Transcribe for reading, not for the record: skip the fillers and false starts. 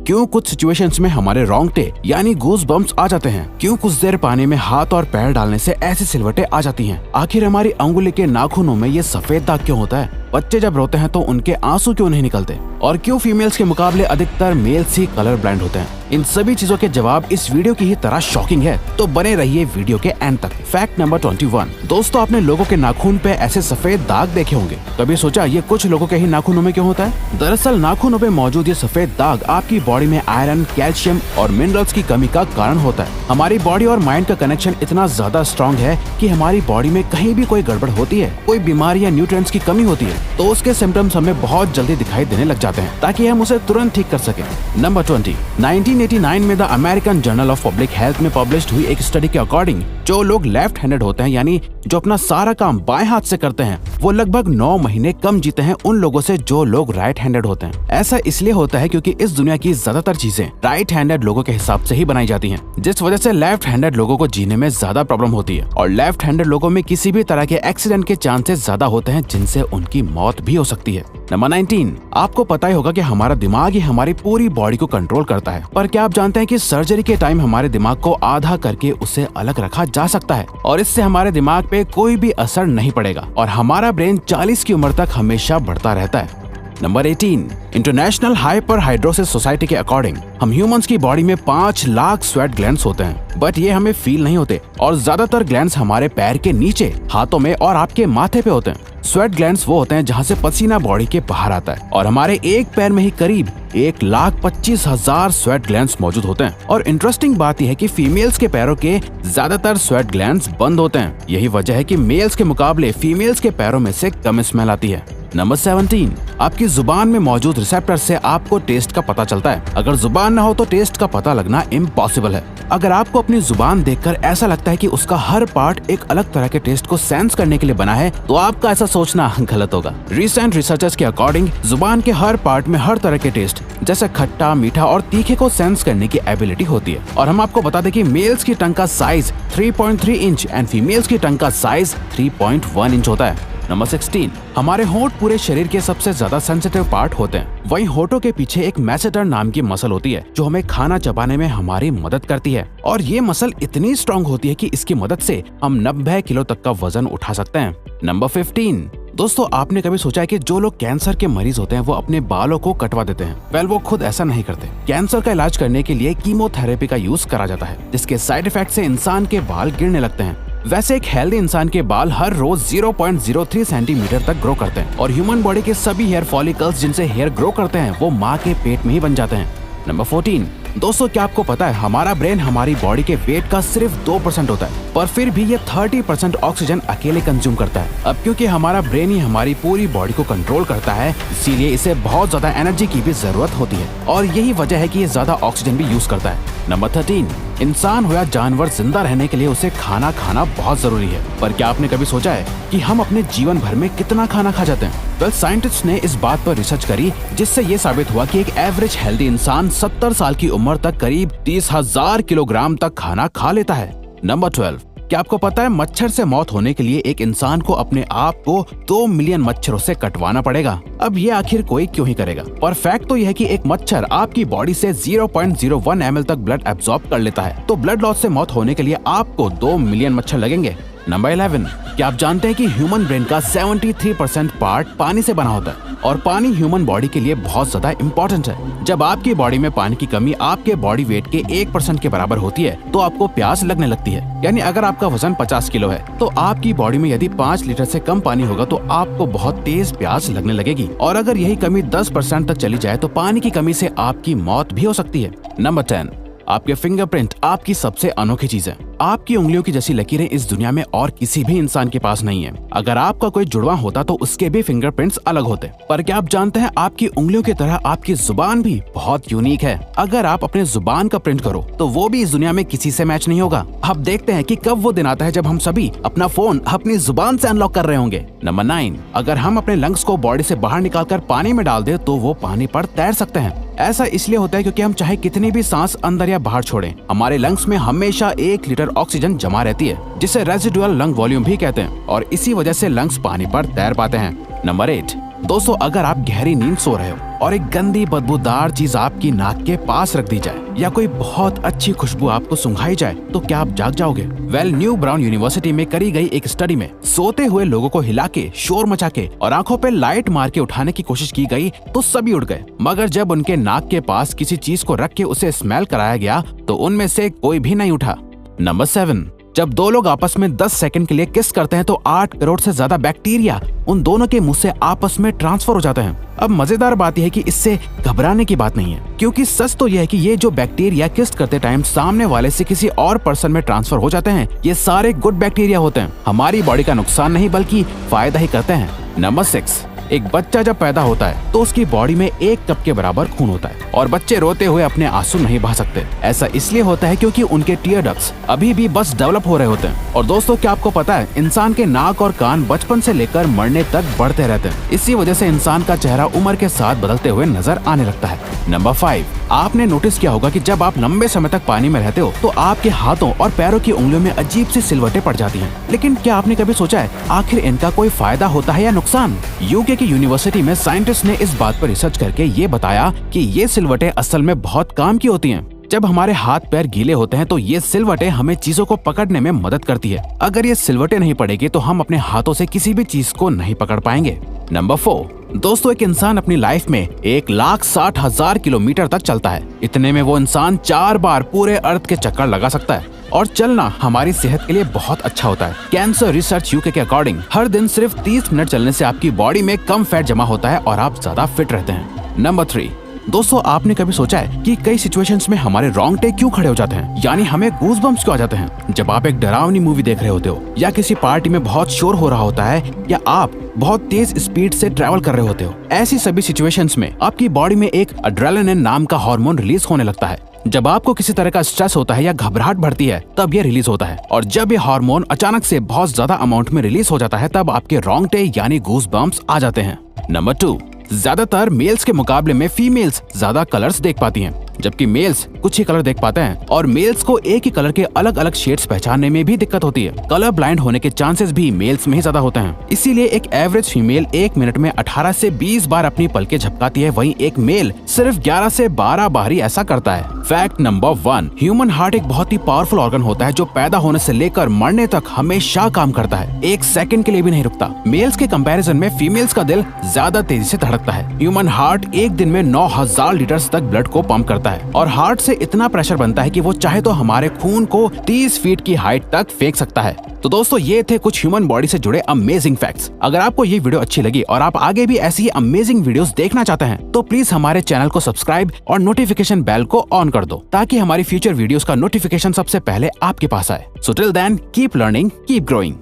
क्यों कुछ सिचुएशंस में हमारे रोंगटे यानी गूज बम्प्स आ जाते हैं, क्यों कुछ देर पानी में हाथ और पैर डालने से ऐसी सिलवटें आ जाती हैं, आखिर हमारी अंगुली के नाखूनों में ये सफेद दाग क्यों होता है, बच्चे जब रोते हैं तो उनके आंसू क्यों नहीं निकलते, और क्यों फीमेल्स के मुकाबले अधिकतर मेल्स ही कलर ब्लाइंड होते हैं। इन सभी चीजों के जवाब इस वीडियो की ही तरह शॉकिंग है, तो बने रहिए वीडियो के एंड तक। Fact number 21। दोस्तों, आपने लोगों के नाखून पे ऐसे सफेद दाग देखे होंगे। कभी सोचा ये कुछ लोगों के ही नाखूनों में क्यों होता है? दरअसल नाखूनों पे मौजूद ये सफेद दाग आपकी बॉडी में आयरन, कैल्शियम और मिनरल्स की कमी का कारण होता है। हमारी बॉडी और माइंड का कनेक्शन इतना ज्यादा स्ट्रॉन्ग है कि हमारी बॉडी में कहीं भी कोई गड़बड़ होती है, कोई बीमारी या न्यूट्रिएंट्स की कमी होती है, तो उसके सिम्टम्स हमें बहुत जल्दी दिखाई देने लग जाते हैं, ताकि हम उसे तुरंत ठीक कर सकें। नंबर 20। 1989 में the American journal of public health में पब्लिश्ड हुई एक स्टडी के अकॉर्डिंग जो लोग लेफ्ट हैंडेड होते हैं, यानी जो अपना सारा काम बाएं हाथ से करते हैं, वो लगभग 9 महीने कम जीते हैं उन लोगों से जो लोग राइट हैंडेड होते हैं। ऐसा इसलिए होता है क्योंकि इस दुनिया की ज्यादातर चीजें राइट हैंडेड लोगों के हिसाब से ही बनाई जाती हैं, जिस वजह से लेफ्ट हैंडेड लोगों को जीने में ज्यादा प्रॉब्लम होती है, और लेफ्ट हैंडेड लोगों में किसी भी तरह के एक्सीडेंट के चांसेस ज्यादा होते हैं, जिनसे उनकी मौत भी हो सकती है। नंबर 19। आपको पता ही होगा कि हमारा दिमाग ही हमारी पूरी बॉडी को कंट्रोल करता है, पर क्या आप जानते हैं कि सर्जरी के टाइम हमारे दिमाग को आधा करके उसे अलग रखा जा सकता है, और इससे हमारे दिमाग पे कोई भी असर नहीं पड़ेगा, और हमारा ब्रेन 40 की उम्र तक हमेशा बढ़ता रहता है। नंबर 18। इंटरनेशनल हाइपरहाइड्रोसिस सोसाइटी के अकॉर्डिंग हम ह्यूमंस की बॉडी में 5 लाख स्वेट ग्लैंड्स होते हैं, बट ये हमें फील नहीं होते, और ज्यादातर ग्लैंड्स हमारे पैर के नीचे, हाथों में और आपके माथे पे होते हैं। स्वेट ग्लैंड्स वो होते हैं जहाँ से पसीना बॉडी के बाहर आता है, और हमारे एक पैर में ही करीब 1,25,000 स्वेट ग्लैंड्स मौजूद होते हैं। और इंटरेस्टिंग बात यह है कि फीमेल्स के पैरों के ज्यादातर स्वेट ग्लैंड्स बंद होते हैं। यही वजह है कि मेल्स के मुकाबले फीमेल्स के पैरों में से कम स्मेल आती है। नंबर 17। आपकी जुबान में मौजूद रिसेप्टर से आपको टेस्ट का पता चलता है। अगर जुबान ना हो तो टेस्ट का पता लगना इम्पॉसिबल है। अगर आपको अपनी जुबान देखकर ऐसा लगता है कि उसका हर पार्ट एक अलग तरह के टेस्ट को सेंस करने के लिए बना है, तो आपका ऐसा सोचना गलत होगा। रिसेंट रिसर्चर्स के अकॉर्डिंग जुबान के हर पार्ट में हर तरह के टेस्ट जैसे खट्टा, मीठा और तीखे को सेंस करने की एबिलिटी होती है। और हम आपको बता दें कि मेल्स की टंग का साइज 3.3 इंच एंड फीमेल्स की टंग का साइज 3.1 इंच होता है। नंबर 16। हमारे होंठ पूरे शरीर के सबसे ज्यादा सेंसिटिव पार्ट होते हैं। वहीं होठों के पीछे एक मैसेटर नाम की मसल होती है जो हमें खाना चबाने में हमारी मदद करती है, और ये मसल इतनी स्ट्रॉन्ग होती है कि इसकी मदद से हम 90 किलो तक का वजन उठा सकते हैं। नंबर 15। दोस्तों, आपने कभी सोचा है कि जो लोग कैंसर के मरीज होते हैं वो अपने बालों को कटवा देते हैं? वेल, वो खुद ऐसा नहीं करते। कैंसर का इलाज करने के लिए कीमोथेरेपी का यूज करा जाता है, जिसके साइड इफेक्ट से इंसान के बाल गिरने लगते हैं। वैसे एक हेल्दी इंसान के बाल हर रोज 0.03 सेंटीमीटर तक ग्रो करते हैं, और ह्यूमन बॉडी के सभी हेयर फॉलिकल्स जिनसे हेयर ग्रो करते हैं वो माँ के पेट में ही बन जाते हैं। नंबर 14। दोस्तों, क्या आपको पता है हमारा ब्रेन हमारी बॉडी के वेट का सिर्फ 2% होता है, पर फिर भी ये 30% ऑक्सीजन अकेले कंज्यूम करता है। अब क्योंकि हमारा ब्रेन ही हमारी पूरी बॉडी को कंट्रोल करता है, इसीलिए इसे बहुत ज्यादा एनर्जी की भी जरूरत होती है, और यही वजह है कि ये ज्यादा ऑक्सीजन भी यूज करता है। नंबर 13। इंसान हो या जानवर, जिंदा रहने के लिए उसे खाना खाना बहुत जरूरी है, पर क्या आपने कभी सोचा है कि हम अपने जीवन भर में कितना खाना खा जाते हैं? वेल, साइंटिस्ट ने इस बात पर रिसर्च करी, जिससे ये साबित हुआ कि एक एवरेज हेल्दी इंसान 70 साल की उम्र तक करीब 30,000 किलोग्राम तक खाना खा लेता है। नंबर 12। क्या आपको पता है मच्छर से मौत होने के लिए एक इंसान को अपने आप को 2 मिलियन मच्छरों से कटवाना पड़ेगा? अब ये आखिर कोई क्यों ही करेगा? पर फैक्ट तो यह है कि एक मच्छर आपकी बॉडी से 0.01 ml तक ब्लड एब्सॉर्ब कर लेता है, तो ब्लड लॉस से मौत होने के लिए आपको 2 मिलियन मच्छर लगेंगे। नंबर 11। क्या आप जानते हैं कि ह्यूमन ब्रेन का 73% पार्ट पानी से बना होता है, और पानी ह्यूमन बॉडी के लिए बहुत ज्यादा इम्पोर्टेंट है। जब आपकी बॉडी में पानी की कमी आपके बॉडी वेट के 1% के बराबर होती है, तो आपको प्यास लगने लगती है। यानी अगर आपका वजन 50 किलो है, तो आपकी बॉडी में यदि 5 लीटर से कम पानी होगा तो आपको बहुत तेज प्यास लगने लगेगी, और अगर यही कमी 10% तक चली जाए तो पानी की कमी से आपकी मौत भी हो सकती है। नंबर 10। आपके फिंगरप्रिंट आपकी सबसे अनोखी चीज है। आपकी उंगलियों की जैसी लकीरें इस दुनिया में और किसी भी इंसान के पास नहीं है। अगर आपका कोई जुड़वा होता तो उसके भी फिंगरप्रिंट्स अलग होते। पर क्या आप जानते हैं आपकी उंगलियों की तरह आपकी जुबान भी बहुत यूनिक है। अगर आप अपने जुबान का प्रिंट करो तो वो भी इस दुनिया में किसी से मैच नहीं होगा। अब देखते हैं कि कब वो दिन आता है जब हम सभी अपना फोन अपनी जुबान से अनलॉक कर रहे होंगे। नंबर 9। अगर हम अपने लंग्स को बॉडी से बाहर निकालकर पानी में डाल दे तो वो पानी पर तैर सकते हैं। ऐसा इसलिए होता है क्योंकि हम चाहे कितनी भी सांस अंदर या बाहर छोड़ें, हमारे लंग्स में हमेशा 1 लीटर ऑक्सीजन जमा रहती है, जिसे रेजिडुअल लंग वॉल्यूम भी कहते हैं, और इसी वजह से लंग्स पानी पर तैर पाते हैं। नंबर 8। दोस्तों अगर आप गहरी नींद सो रहे हो और एक गंदी बदबूदार चीज आपकी नाक के पास रख दी जाए या कोई बहुत अच्छी खुशबू आपको सुंघाई जाए तो क्या आप जाग जाओगे? न्यू ब्राउन यूनिवर्सिटी में करी गई एक स्टडी में सोते हुए लोगों को हिला के, शोर मचा के और आंखों पे लाइट मार के उठाने की कोशिश की गई तो सभी उठ गए, मगर जब उनके नाक के पास किसी चीज को रख के उसे स्मेल कराया गया तो उनमें से कोई भी नहीं उठा। नंबर 7, जब दो लोग आपस में 10 सेकंड के लिए किस करते हैं तो 8 करोड़ से ज्यादा बैक्टीरिया उन दोनों के मुंह से आपस में ट्रांसफर हो जाते हैं। अब मजेदार बात यह है कि इससे घबराने की बात नहीं है, क्योंकि सच तो यह है कि ये जो बैक्टीरिया किस करते टाइम सामने वाले से किसी और पर्सन में ट्रांसफर हो जाते हैं, ये सारे गुड बैक्टीरिया होते हैं, हमारी बॉडी का नुकसान नहीं बल्कि फायदा ही करते हैं। नंबर 6, एक बच्चा जब पैदा होता है तो उसकी बॉडी में 1 कप के बराबर खून होता है और बच्चे रोते हुए अपने आंसू नहीं बहा सकते। ऐसा इसलिए होता है क्योंकि उनके टीयर डक्ट्स अभी भी बस डेवलप हो रहे होते हैं। और दोस्तों क्या आपको पता है, इंसान के नाक और कान बचपन से लेकर मरने तक बढ़ते रहते हैं। इसी वजह से इंसान का चेहरा उम्र के साथ बदलते हुए नजर आने लगता है। नंबर 5, आपने नोटिस किया होगा कि जब आप लंबे समय तक पानी में रहते हो तो आपके हाथों और पैरों की उंगलियों में अजीब सी सिलवटें पड़ जाती हैं। लेकिन क्या आपने कभी सोचा है आखिर इनका कोई फायदा होता है या नुकसान? यूके की यूनिवर्सिटी में साइंटिस्ट ने इस बात पर रिसर्च करके ये बताया कि ये सिलवटें असल में बहुत काम की होती हैं। जब हमारे हाथ पैर गीले होते हैं तो ये सिलवटें हमें चीजों को पकड़ने में मदद करती है। अगर ये सिलवटें नहीं पड़ेगी तो हम अपने हाथों से किसी भी चीज को नहीं पकड़ पाएंगे। नंबर 4, दोस्तों एक इंसान अपनी लाइफ में 1,60,000 किलोमीटर तक चलता है। इतने में वो इंसान 4 बार पूरे अर्थ के चक्कर लगा सकता है और चलना हमारी सेहत के लिए बहुत अच्छा होता है। कैंसर रिसर्च यूके के अकॉर्डिंग हर दिन सिर्फ 30 मिनट चलने से आपकी बॉडी में कम फैट जमा होता है और आप ज्यादा फिट रहते हैं। नंबर 3, दोस्तों आपने कभी सोचा है कि कई सिचुएशंस में हमारे रोंगटे क्यों खड़े हो जाते हैं, यानी हमें गूज़बम्प्स क्यों आ जाते हैं? जब आप एक डरावनी मूवी देख रहे होते हो या किसी पार्टी में बहुत शोर हो रहा होता है या आप बहुत तेज स्पीड से ट्रैवल कर रहे होते हो, ऐसी सभी सिचुएशंस में आपकी बॉडी में एक एड्रेनालिन नाम का हार्मोन रिलीज होने लगता है। जब आपको किसी तरह का स्ट्रेस होता है या घबराहट बढ़ती है तब ये रिलीज होता है, और जब ये हार्मोन अचानक से बहुत ज्यादा अमाउंट में रिलीज हो जाता है तब आपके रोंगटे यानी गूज़बम्प्स आ जाते हैं। नंबर 2, ज्यादातर मेल्स के मुकाबले में फीमेल्स ज्यादा कलर्स देख पाती हैं, जबकि मेल्स कुछ ही कलर देख पाते हैं और मेल्स को एक ही कलर के अलग अलग शेड्स पहचानने में भी दिक्कत होती है। कलर ब्लाइंड होने के चांसेस भी मेल्स में ही ज्यादा होते हैं। इसीलिए एक एवरेज फीमेल 1 मिनट में 18 से 20 बार अपनी पलकें झपकाती है, वहीं एक मेल सिर्फ 11 से 12 बार ही ऐसा करता है। फैक्ट नंबर 1, ह्यूमन हार्ट एक बहुत ही पावरफुल ऑर्गन होता है जो पैदा होने से लेकर मरने तक हमेशा काम करता है, 1 सेकंड के लिए भी नहीं रुकता। मेल्स के कंपैरिजन में फीमेल्स का दिल ज्यादा तेजी से धड़कता है। ह्यूमन हार्ट एक दिन में 9,000 लीटर तक ब्लड को पंप करता है और हार्ट से इतना प्रेशर बनता है कि वो चाहे तो हमारे खून को 30 फीट की हाइट तक फेंक सकता है। तो दोस्तों ये थे कुछ ह्यूमन बॉडी से जुड़े अमेजिंग फैक्ट्स। अगर आपको ये वीडियो अच्छी लगी और आप आगे भी ऐसी अमेजिंग वीडियोस देखना चाहते हैं तो प्लीज हमारे चैनल को सब्सक्राइब और नोटिफिकेशन बेल को ऑन कर दो ताकि हमारी फ्यूचर वीडियोस का नोटिफिकेशन सबसे पहले आपके पास आए। So till then keep learning, keep growing.